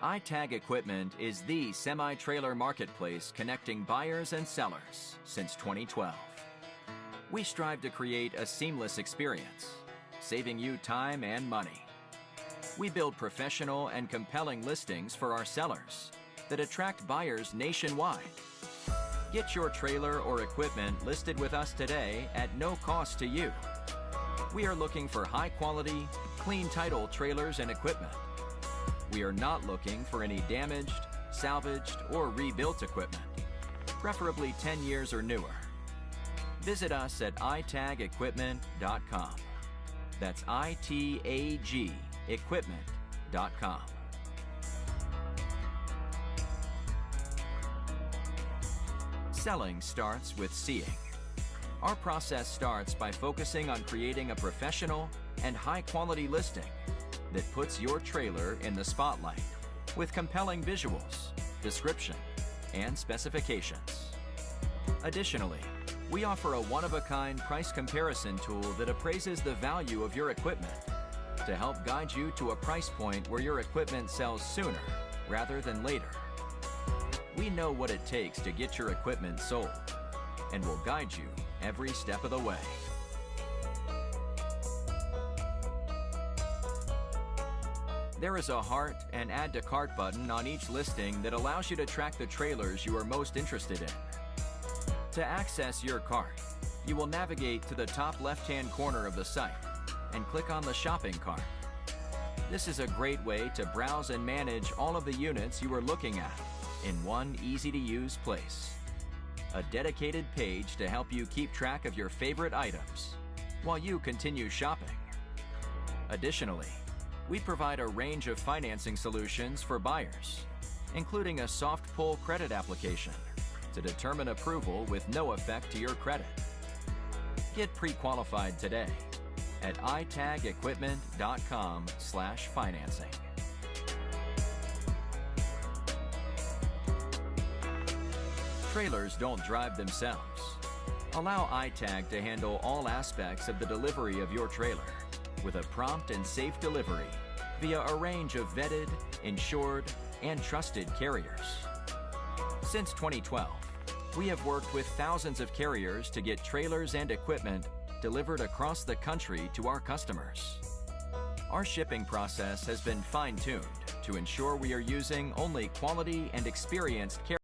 iTag Equipment is the semi-trailer marketplace connecting buyers and sellers since 2012. We strive to create a seamless experience, saving you time and money. We build professional and compelling listings for our sellers that attract buyers nationwide. Get your trailer or equipment listed with us today at no cost to you. We are looking for high-quality, clean title trailers and equipment. We are not looking for any damaged, salvaged, or rebuilt equipment, preferably 10 years or newer. Visit us at itagequipment.com. That's ITAG equipment.com. Selling starts with seeing. Our process starts by focusing on creating a professional and high-quality listing that puts your trailer in the spotlight with compelling visuals, description, and specifications. Additionally, we offer a one-of-a-kind price comparison tool that appraises the value of your equipment to help guide you to a price point where your equipment sells sooner rather than later. We know what it takes to get your equipment sold and will guide you every step of the way. There is a heart and add to cart button on each listing that allows you to track the trailers you are most interested in. To access your cart, you will navigate to the top left-hand corner of the site and click on the shopping cart. This is a great way to browse and manage all of the units you are looking at in one easy-to-use place. A dedicated page to help you keep track of your favorite items while you continue shopping. Additionally, we provide a range of financing solutions for buyers, including a soft pull credit application to determine approval with no effect to your credit. Get pre-qualified today at itagequipment.com/financing. Trailers don't drive themselves. Allow iTag to handle all aspects of the delivery of your trailer with a prompt and safe delivery via a range of vetted, insured, and trusted carriers. Since 2012, we have worked with thousands of carriers to get trailers and equipment delivered across the country to our customers. Our shipping process has been fine-tuned to ensure we are using only quality and experienced carriers